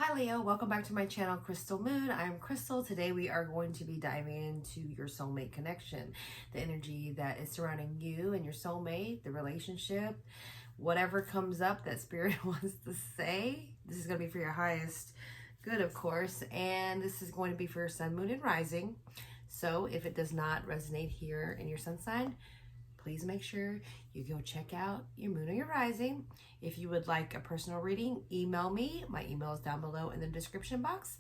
Hi Leo, welcome back to my channel Crystal Moon. I'm Crystal. Today we are going to be diving into your soulmate connection, the energy that is surrounding you and your soulmate, the relationship, whatever comes up that spirit wants to say. This is going to be for your highest good, of course, and this is going to be for your sun, moon, and rising. So if it does not resonate here in your sun sign, please make sure you go check out your moon or your rising. If you would like a personal reading, email me. My email is down below in the description box.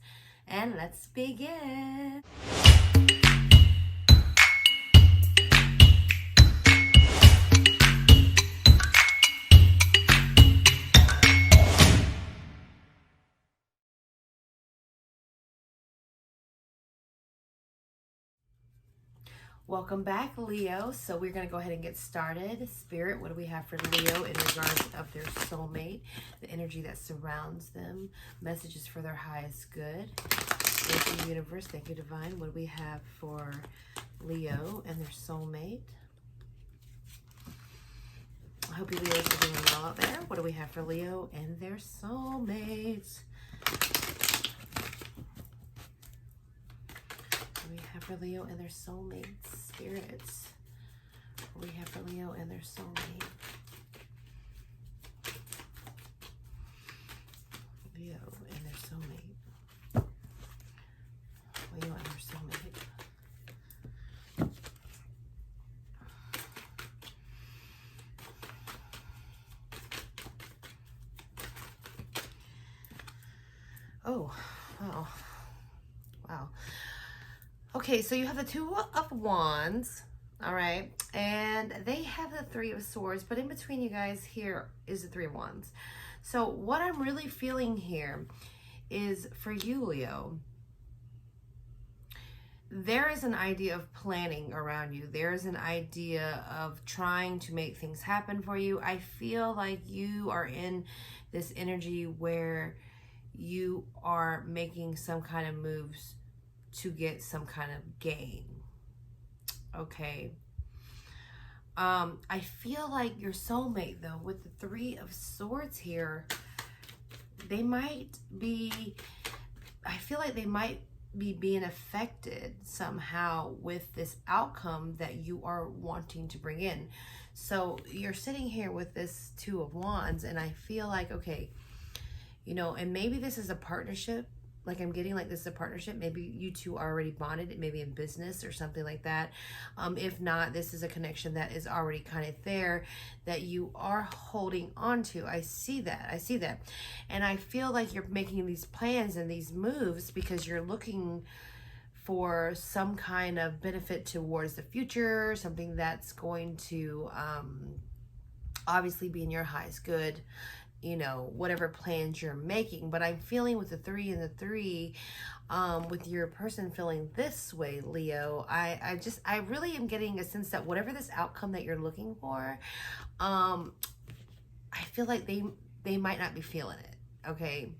And let's begin. Welcome back, Leo. So we're going to go ahead and get started. Spirit, what do we have for Leo in regards of their soulmate, the energy that surrounds them, messages for their highest good? Thank you, universe. Thank you, divine. What do we have for Leo and their soulmate? I hope you Leos are doing well out there. What do we have for Leo and their soulmates? We have for Leo and their soulmates, spirits. We have for Leo and their soulmate. Leo and their soulmate. Leo and their soulmate. Oh, wow. Wow. Okay, so you have the Two of Wands, all right, and they have the Three of Swords, but in between you guys here is the Three of Wands. So what I'm really feeling here is for you, Leo, there is an idea of planning around you. There is an idea of trying to make things happen for you. I feel like you are in this energy where you are making some kind of moves to get some kind of gain. Okay. I feel like your soulmate, though, with the Three of Swords here, they might be, I feel like they might be being affected somehow with this outcome that you are wanting to bring in. So you're sitting here with this Two of Wands, and I feel like, okay, you know, and maybe this is a partnership. Like I'm getting like this is a partnership. Maybe you two are already bonded, maybe in business or something like that. If not, this is a connection that is already kind of there that you are holding on to. I see that. I see that. And I feel like you're making these plans and these moves because you're looking for some kind of benefit towards the future, something that's going to obviously be in your highest good, you know, whatever plans you're making. But I'm feeling with the Three and the Three, with your person feeling this way, Leo, I really am getting a sense that whatever this outcome that you're looking for, I feel like they might not be feeling it. Okay.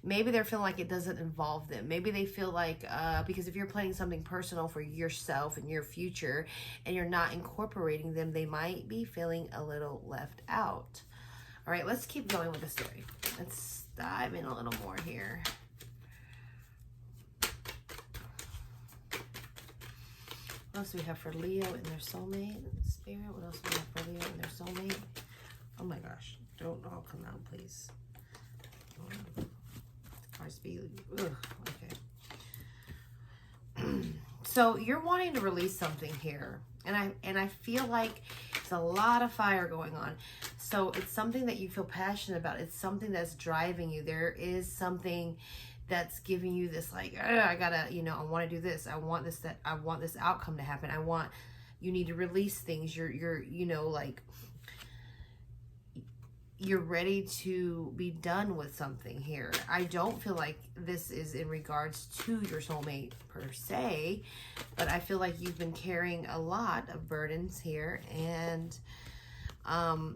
Maybe they're feeling like it doesn't involve them. Maybe they feel like, because if you're planning something personal for yourself and your future and you're not incorporating them, they might be feeling a little left out. All right, let's keep going with the story. Let's dive in a little more here. What else do we have for Leo and their soulmate? Spirit, what else do we have for Leo and their soulmate? Oh my gosh, don't all come out, please. Cards be, ugh, okay. So you're wanting to release something here. And I feel like it's a lot of fire going on. So it's something that you feel passionate about. It's something that's driving you. There is something that's giving you this like, I gotta, you know, I want to do this. I want this, that I want this outcome to happen. You need to release things. You're, you know, like you're ready to be done with something here. I don't feel like this is in regards to your soulmate per se, but I feel like you've been carrying a lot of burdens here, and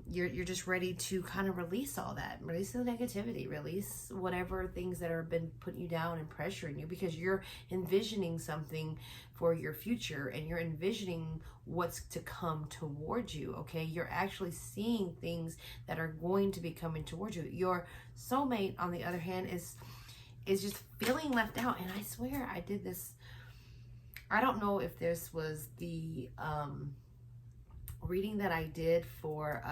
you're just ready to kind of release all that, release the negativity, release whatever things that have been putting you down and pressuring you, because you're envisioning something for your future and you're envisioning what's to come towards you. Okay, you're actually seeing things that are going to be coming towards you. Your soulmate, on the other hand, is is just feeling left out. And I swear I did this. I don't know if this was the reading that I did for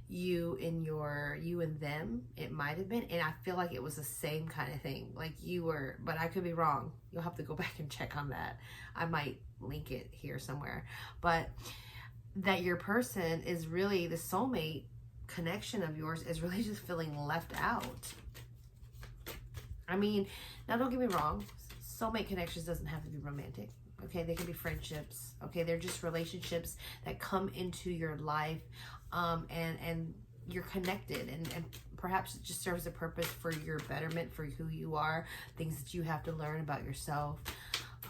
you and them. It might have been, and I feel like it was the same kind of thing, like you were, but I could be wrong. You'll have to go back and check on that. I might link it here somewhere, but that your person is really, the soulmate connection of yours is really just feeling left out. I mean, now don't get me wrong, soulmate connections doesn't have to be romantic. Okay, they can be friendships. Okay, they're just relationships that come into your life, and you're connected, and perhaps it just serves a purpose for your betterment, for who you are, things that you have to learn about yourself,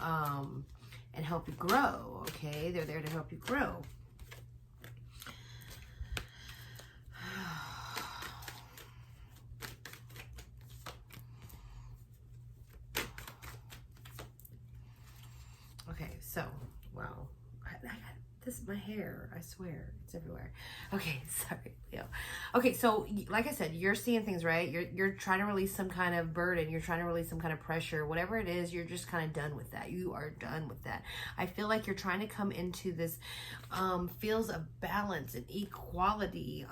and help you grow. Okay, they're there to help you grow. Okay, so, wow, I got this, my hair, I swear, it's everywhere. Okay, sorry, Leo. Okay, so, like I said, you're seeing things, right? You're trying to release some kind of burden, you're trying to release some kind of pressure, whatever it is, you're just kind of done with that. You are done with that. I feel like you're trying to come into this feels of balance and equality,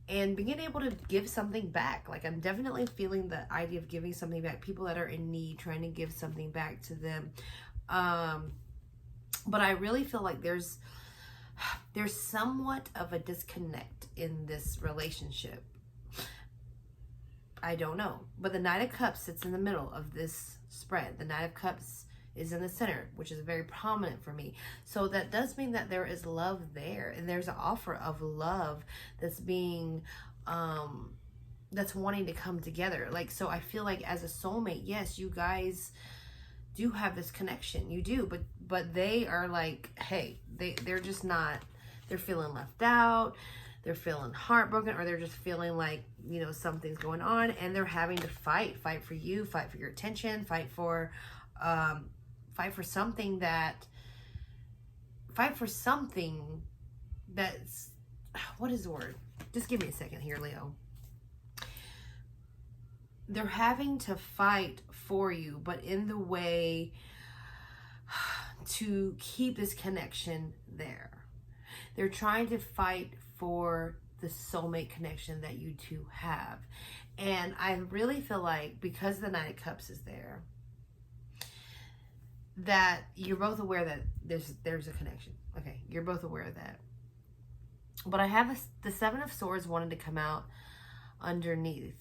and being able to give something back. Like, I'm definitely feeling the idea of giving something back. People that are in need, trying to give something back to them. But I really feel like there's somewhat of a disconnect in this relationship. I don't know. But the Knight of Cups sits in the middle of this spread. The Knight of Cups is in the center, which is very prominent for me. So that does mean that there is love there, and there's an offer of love that's being that's wanting to come together. Like, so I feel like as a soulmate, yes, you guys do have this connection, you do, but they are like, hey, they're just not, they're feeling left out, they're feeling heartbroken, or they're just feeling like, you know, something's going on, and they're having to fight for you, fight for your attention, fight for something that's, what is the word? Just give me a second here, Leo. They're having to fight for you, but in the way to keep this connection there. They're trying to fight for the soulmate connection that you two have. And I really feel like, because the Knight of Cups is there, that you're both aware that there's a connection. Okay, you're both aware of that. But I have the Seven of Swords wanted to come out underneath.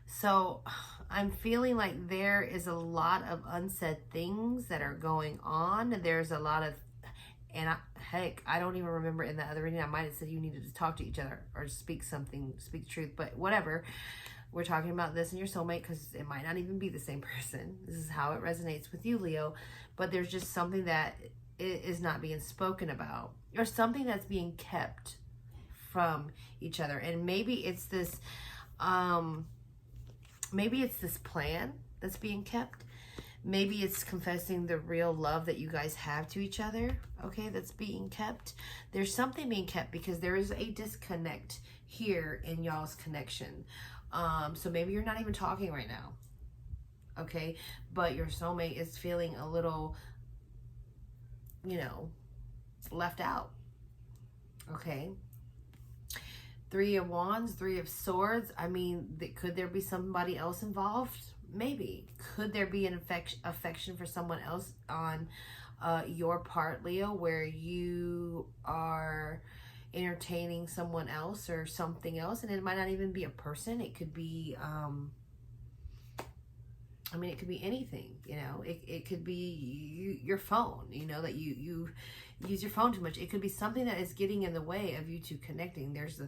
So I'm feeling like there is a lot of unsaid things that are going on. There's a lot of, and heck, I don't even remember in the other reading, I might have said you needed to talk to each other or speak something, speak truth, but whatever. We're talking about this in your soulmate because it might not even be the same person. This is how it resonates with you, Leo. But there's just something that is not being spoken about, or something that's being kept from each other. And maybe it's this, plan that's being kept. Maybe it's confessing the real love that you guys have to each other, okay, that's being kept. There's something being kept because there is a disconnect here in y'all's connection. So maybe you're not even talking right now, okay, but your soulmate is feeling a little, you know, left out, okay. Three of Wands, Three of Swords. I mean, could there be somebody else involved? Maybe. Could there be an affection for someone else on your part, Leo, where you are entertaining someone else or something else? And it might not even be a person. It could be, I mean, it could be anything, you know. It could be your phone, you know, that you use your phone too much. It could be something that is getting in the way of you two connecting. There's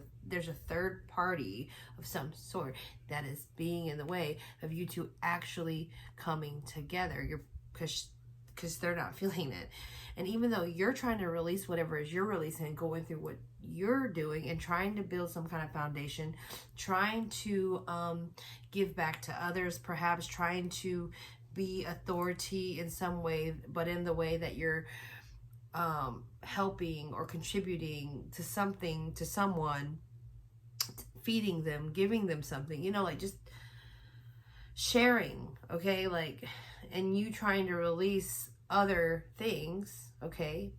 a third party of some sort that is being in the way of you two actually coming together. Because they're not feeling it. And even though you're trying to release whatever is you're releasing and going through what you're doing and trying to build some kind of foundation, trying to give back to others, perhaps trying to be authority in some way, but in the way that you're helping or contributing to something, to someone, feeding them, giving them something, you know, like just sharing, okay, like, and you trying to release other things, okay?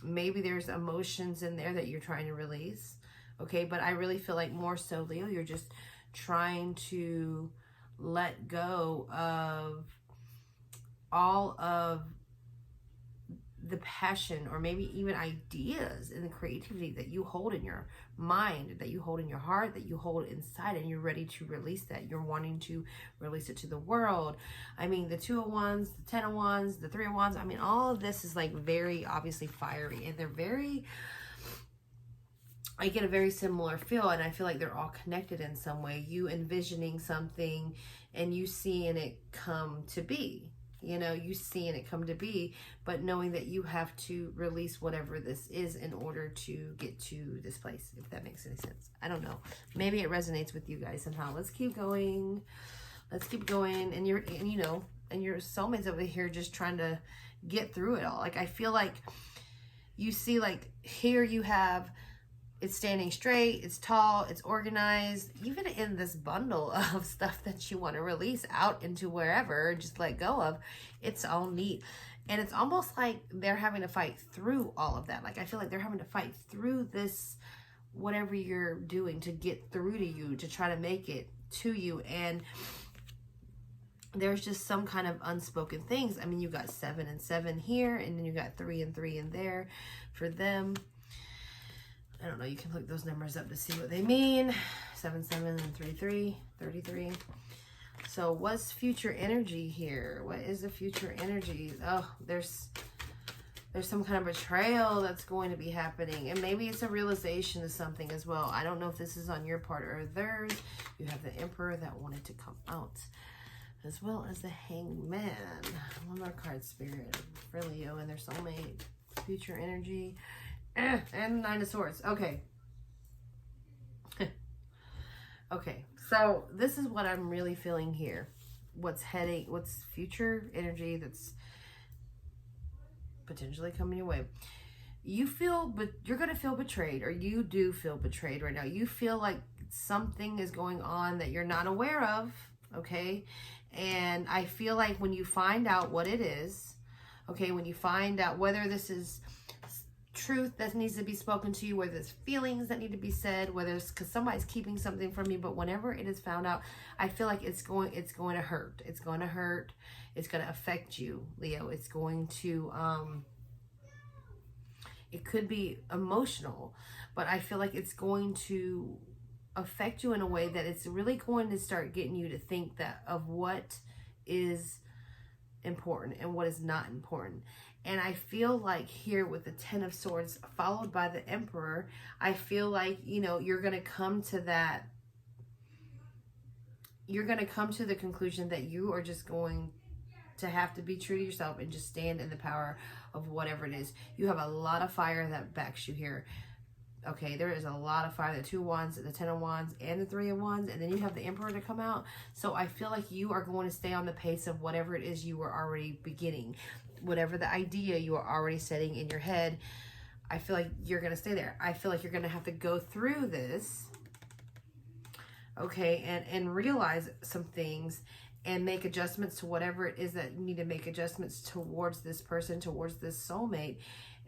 Maybe there's emotions in there that you're trying to release, okay? But I really feel like more so, Leo, you're just trying to let go of all of the passion or maybe even ideas and the creativity that you hold in your mind, that you hold in your heart, that you hold inside, and you're ready to release that. You're wanting to release it to the world. I mean, the 2 of Wands, the 10 of Wands, the 3 of Wands, I mean, all of this is like very obviously fiery, and they're very, I get a very similar feel, and I feel like they're all connected in some way. You envisioning something and you seeing it come to be. You know, you seeing it come to be, but knowing that you have to release whatever this is in order to get to this place, if that makes any sense. I don't know. Maybe it resonates with you guys somehow. Let's keep going. Let's keep going. And your soulmate's over here just trying to get through it all. Like, I feel like you see, like, here you have, it's standing straight, it's tall, it's organized. Even in this bundle of stuff that you want to release out into wherever, just let go of, it's all neat. And it's almost like they're having to fight through all of that. Like, I feel like they're having to fight through this, whatever you're doing, to get through to you, to try to make it to you. And there's just some kind of unspoken things. I mean, you got 7 and 7 here, and then you got 3 and 3 in there for them. I don't know, you can look those numbers up to see what they mean. 7, 7, and 3, 3, 33. So what's future energy here? What is the future energy? Oh, there's some kind of betrayal that's going to be happening. And maybe it's a realization of something as well. I don't know if this is on your part or theirs. You have the Emperor that wanted to come out, as well as the Hangman. One more card, Spirit, for Leo and their soulmate. Future energy. And 9 of Swords. Okay. Okay. So this is what I'm really feeling here. What's future energy that's potentially coming your way. You feel, but you're going to feel betrayed, or you do feel betrayed right now. You feel like something is going on that you're not aware of. Okay. And I feel like when you find out what it is, okay, when you find out whether this is truth that needs to be spoken to you, whether there's feelings that need to be said, whether it's because somebody's keeping something from you, but whenever it is found out, I feel like it's going to hurt. It's going to hurt. It's going to affect you, Leo. It's going to, it could be emotional, but I feel like it's going to affect you in a way that it's really going to start getting you to think that of what is important and what is not important. And I feel like here with the 10 of Swords followed by the Emperor, I feel like, you know, you're going to come to that. You're going to come to the conclusion that you are just going to have to be true to yourself and just stand in the power of whatever it is. You have a lot of fire that backs you here. Okay, there is a lot of fire. The 2 Wands, the 10 of Wands, and the 3 of Wands, and then you have the Emperor to come out. So I feel like you are going to stay on the pace of whatever it is you were already beginning. Whatever the idea you are already setting in your head, I feel like you're going to stay there. I feel like you're going to have to go through this, okay, and realize some things and make adjustments to whatever it is that you need to make adjustments towards this person, towards this soulmate.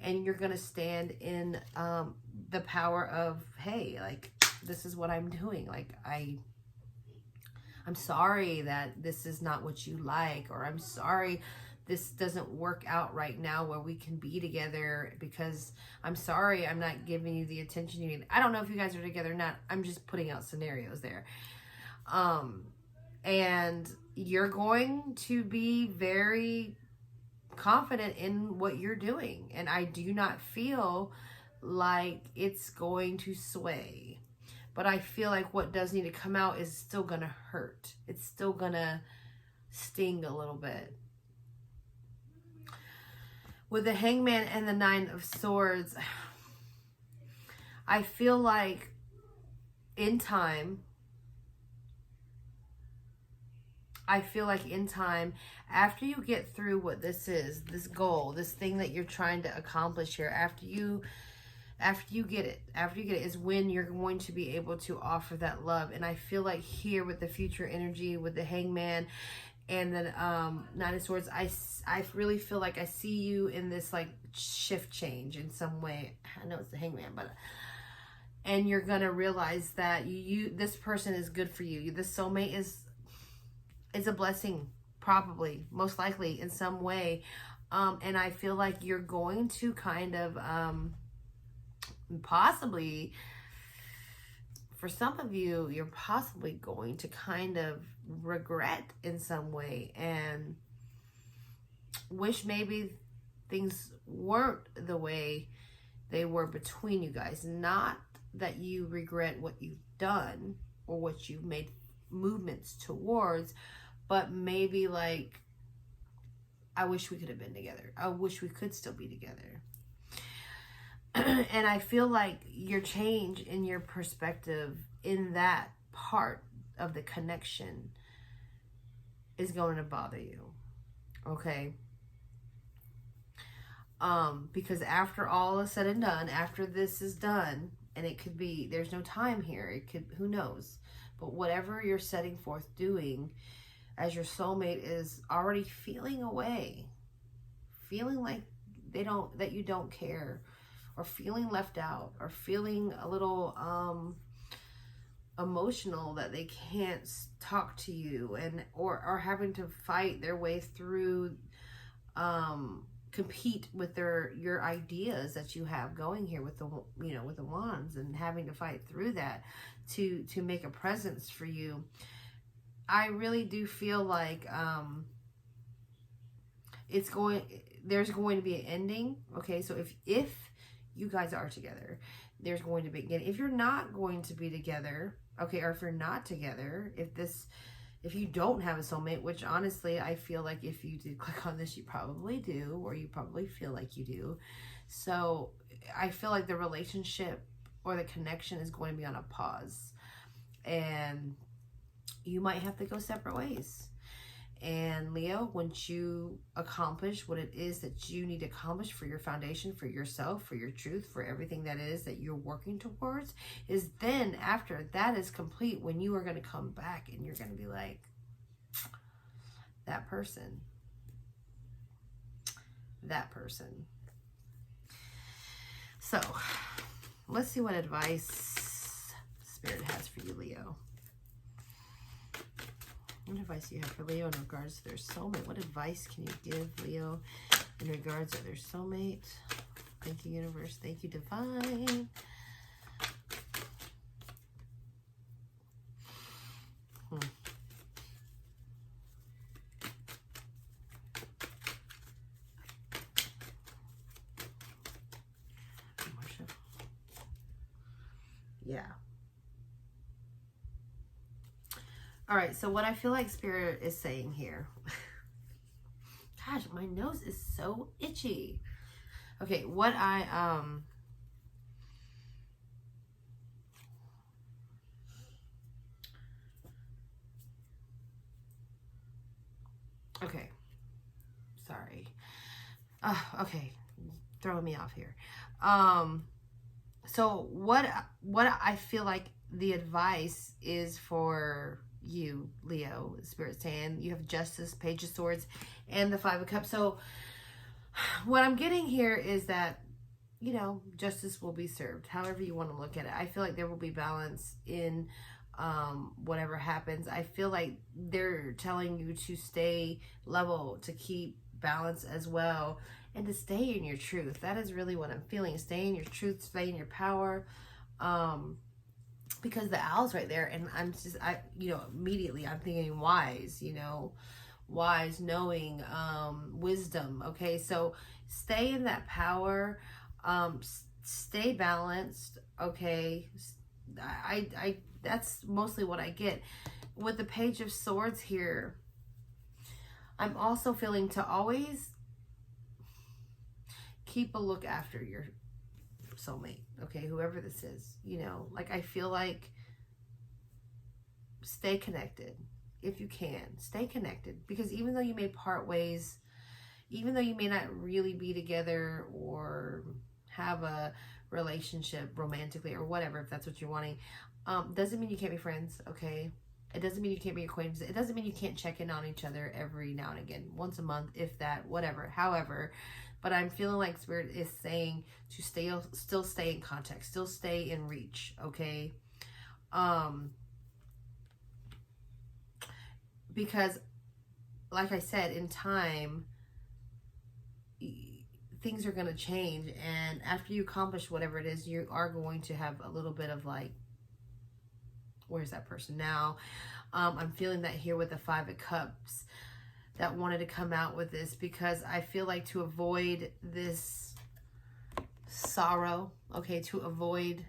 And you're going to stand in the power of, hey, like, this is what I'm doing. Like, I'm sorry that this is not what you like, or I'm sorry this doesn't work out right now where we can be together, because I'm sorry I'm not giving you the attention you need. I don't know if you guys are together or not. I'm just putting out scenarios there. And you're going to be very confident in what you're doing. And I do not feel like it's going to sway. But I feel like what does need to come out is still going to hurt. It's still going to sting a little bit. With the Hangman and the 9 of Swords, I feel like in time, after you get through what this is, this goal, this thing that you're trying to accomplish here, after you After you get it is when you're going to be able to offer that love. And I feel like here with the future energy, with the Hangman and then Nine of Swords, I really feel like I see you in this like shift change in some way. I know it's the Hangman, but and you're gonna realize that this person is good for you. This soulmate is a blessing, probably, most likely in some way. And I feel like you're going to kind of possibly, for some of you, you're possibly going to kind of regret in some way and wish maybe things weren't the way they were between you guys. Not that you regret what you've done or what you've made movements towards, but maybe like, I wish we could have been together. I wish we could still be together. And I feel like your change in your perspective in that part of the connection is going to bother you. Okay? Because after all is said and done, after this is done, and it could be, there's no time here. It could, who knows? But whatever you're setting forth doing, as your soulmate is already feeling away, feeling like that you don't care, or feeling left out, or feeling a little emotional that they can't talk to you, and or having to fight their way through, compete with your ideas that you have going here with the with the wands, and having to fight through that to make a presence for you. I really do feel like there's going to be an ending. Okay, so if you guys are together, there's going to be again. If you're not going to be together, okay, or if you're not together, if you don't have a soulmate, which honestly I feel like if you did click on this, you probably do, or you probably feel like you do. So I feel like the relationship or the connection is going to be on a pause, and you might have to go separate ways. And Leo, once you accomplish what it is that you need to accomplish for your foundation, for yourself, for your truth, for everything that is that you're working towards, is then after that is complete, when you are going to come back and you're going to be like, that person. So let's see what advice Spirit has for you, Leo. What advice do you have for Leo in regards to their soulmate? What advice can you give Leo in regards to their soulmate? Thank you, universe. Thank you, divine. Yeah. All right, so what I feel like Spirit is saying here. Gosh, my nose is so itchy. Okay, what I okay. Sorry. Okay. Throwing me off here. So what I feel like the advice is for you, Leo, Spirit saying you have Justice, Page of Swords, and the Five of Cups. So what I'm getting here is that, you know, justice will be served, however you want to look at it. I feel like there will be balance in whatever happens. I feel like they're telling you to stay level, to keep balance as well, and to stay in your truth. That is really what I'm feeling. Stay in your truth, stay in your power. Because the owl's right there, and immediately I'm thinking wise, wise, knowing, wisdom. Okay, so stay in that power, stay balanced. Okay, I that's mostly what I get with the Page of Swords here. I'm also feeling to always keep a look after your soulmate, okay, whoever this is, like I feel like stay connected if you can. Stay connected, because even though you may part ways, even though you may not really be together or have a relationship romantically or whatever, if that's what you're wanting. Doesn't mean you can't be friends, okay? It doesn't mean you can't be acquaintances. It doesn't mean you can't check in on each other every now and again, once a month, if that, whatever, however. But I'm feeling like Spirit is saying to still stay in contact, still stay in reach, okay? Because, like I said, in time, things are going to change, and after you accomplish whatever it is, you are going to have a little bit of like, where's that person now? I'm feeling that here with the 5 of Cups, that wanted to come out with this, because I feel like to avoid this sorrow, okay, to avoid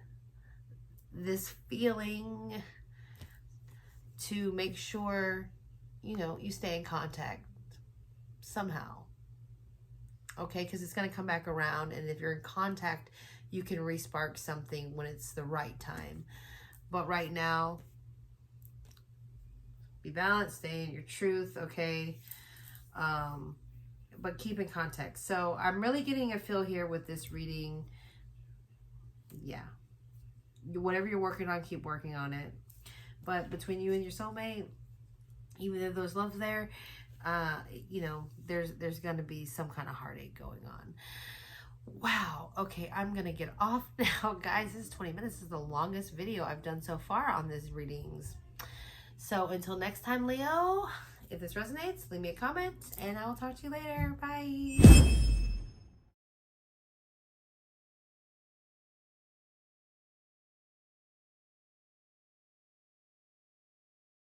this feeling, to make sure, you know, you stay in contact somehow, okay, because it's going to come back around, and if you're in contact, you can respark something when it's the right time. But right now, be balanced, stay in your truth, okay? But keep in contact. So I'm really getting a feel here with this reading. Yeah. Whatever you're working on, keep working on it. But between you and your soulmate, even if there's love there, you know, there's going to be some kind of heartache going on. Wow. Okay, I'm going to get off now. Guys, this is 20 minutes. This is the longest video I've done so far on these readings. So until next time, Leo, if this resonates, leave me a comment, and I will talk to you later. Bye.